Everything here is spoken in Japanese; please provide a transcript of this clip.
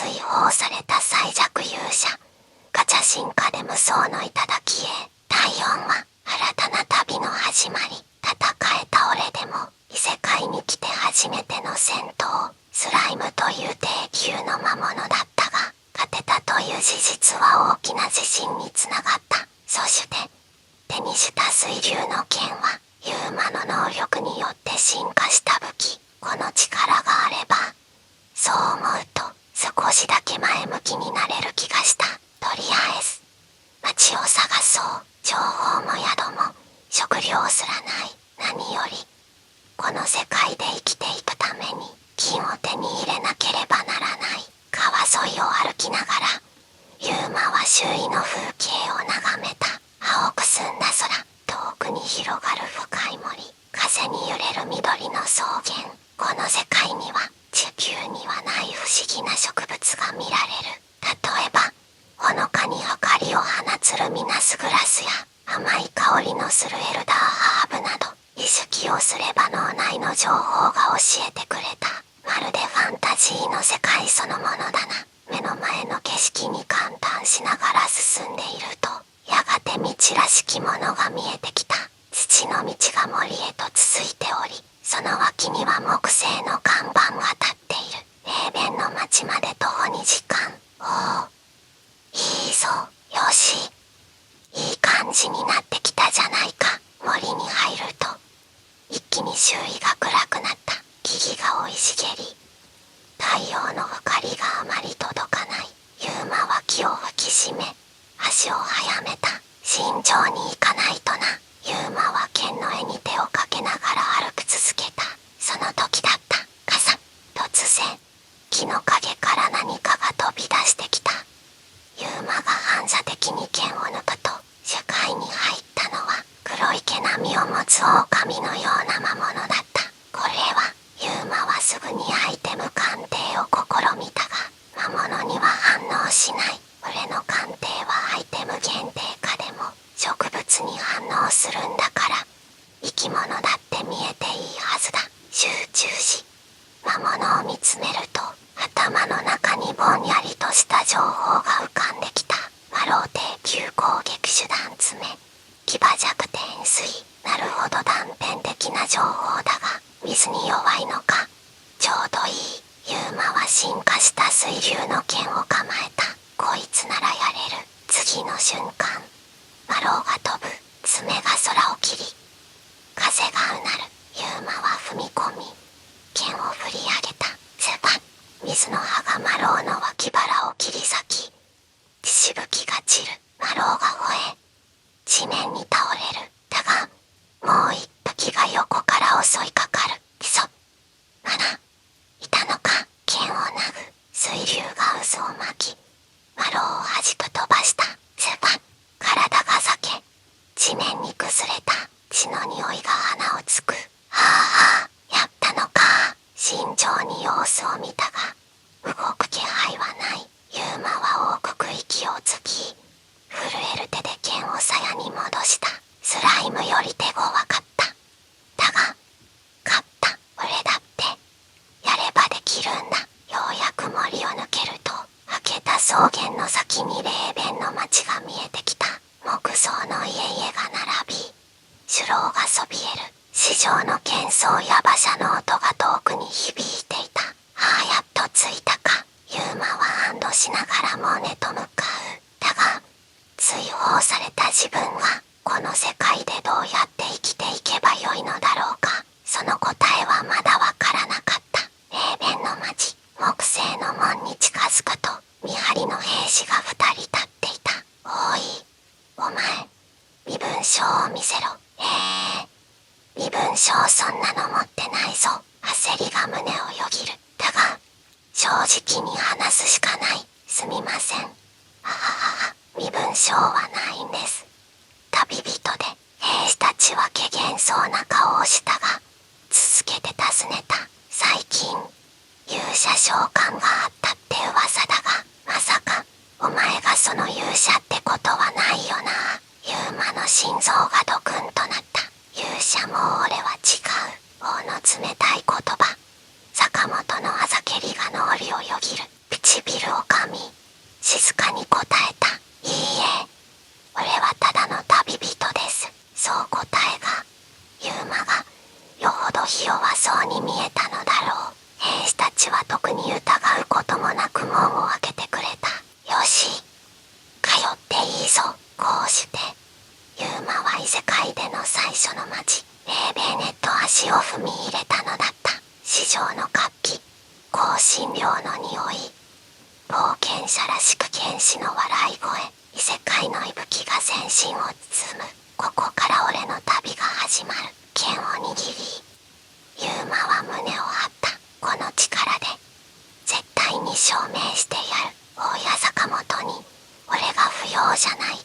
追放された最弱勇者、ガチャ進化で無双の頂へ。第4話、新たな旅の始まり。戦えた俺でも異世界に来て初めての戦闘。スライムという低級の魔物だったが、勝てたという事実は大きな自信につながった。そして手にした水流の剣はユーマの能力によって進化した武器。この力があれば、そう思うと少しだけ前向きになれる気がした。とりあえず街を探そう。情報も宿も食料すらない。何よりこの世界で生きていくために金を手に入れなければならない。川沿いを歩きながらユーマは周囲の風景を眺めた。青く澄んだ空、遠くに広がる深い森、風に揺れる緑の草原。この世界には地球にはない不思議な植物が見られる。例えばほのかに光を放つルミナスグラスや甘い香りのするエルダーハーブなど、意識をすれば脳内の情報が教えてくれた。まるでファンタジーの世界そのものだな。目の前の景色に感嘆しながら進んでいると、やがて道らしきものが見えてきた。土の道が森へと続いており、その脇には木製の看板が立っている。平弁の町まで徒歩2時間。おお、いいぞ、よし。いい感じになってきたじゃないか。森に入ると一気に周囲が暗くなった。木々が生い茂り、太陽の光があまり届かない。ユーマは気を引き締め足を速めた。慎重に行かないとな。ユーマは剣の柄に手をかけながら歩く続けた。その時だった。カサッ。突然木の陰から何かが飛び出してきた。ユーマが反射的に剣を抜くと、視界に入ったのは黒い毛並みを持つ狼のような魔物だった。これはユーマはすぐにアイテム鑑定を試みたが、魔物には反応しない。俺の鑑定はアイテム限定かでも植物に反応するんだから、生き物だって見えていいはずだ。集中し魔物を見つめると、頭の中にぼんやりとした情報が浮かんできた。魔老低級攻撃手段爪、騎馬弱点水。なるほど、断片的な情報だが水に弱いのか。ちょうどいい。ユーマは進化した水流の剣を構えた。こいつならやれる。次の瞬間、魔老が飛ぶ。爪が空を切り、風がうなる。ユーマは踏み込み剣を振り上げた。ズバッ。水の葉が魔老の脇腹を切り裂き、血しぶきが散る。魔老が吠え地面に倒れる。だがもう一匹が横から襲いかかる。くそ、いたのか。剣を投ぐ。水流が渦を巻き魔老を弾く飛ばした。ズバッ。体が裂け地面に崩れた。血の匂いが鼻をつく。はあ、やったのか。慎重に様子を見たが動く気配はない。ユーマは大きく息をつき、震える手で剣を鞘に戻した。スライムより手強かった。だが勝った。俺だってやればできるんだ。ようやく森を抜けると、明けた草原の先に霊弁の町が見えてきた。木造の家々が並び、首楼がそびえる。市場の喧騒や馬車の音が遠くに響いていた。ああ、やっと着いたか。ユーマは安堵しながらモネと向かう。だが追放された自分がこの世界でどうやって生きていけばよいのだろうか。その答えはまだわからなかった。霊弁の町、木製の門に近づくと、見張りの兵士が2人立っていた。おい、お前、身分証を見せろ。身分証そんなの持ってないぞ。焦りが胸をよぎる。だが正直に話すしかない。すみません。はははは、身分証はないんです。旅人で兵士たちは怪訝そうな顔をしたが、続けて尋ねた。最近勇者召喚があったって噂だが、まさかお前がその勇者ってことはないよな。ユーマの心臓がドクンとなった。勇者も俺は違う。王の冷たい言葉、坂本のあざけりが脳裏をよぎる。唇を戦車らしく原始の笑い声、異世界の息吹が全身を包む。ここから俺の旅が始まる。剣を握り、ユーマは胸を張った。この力で絶対に証明してやる。大家坂本に俺が不要じゃない。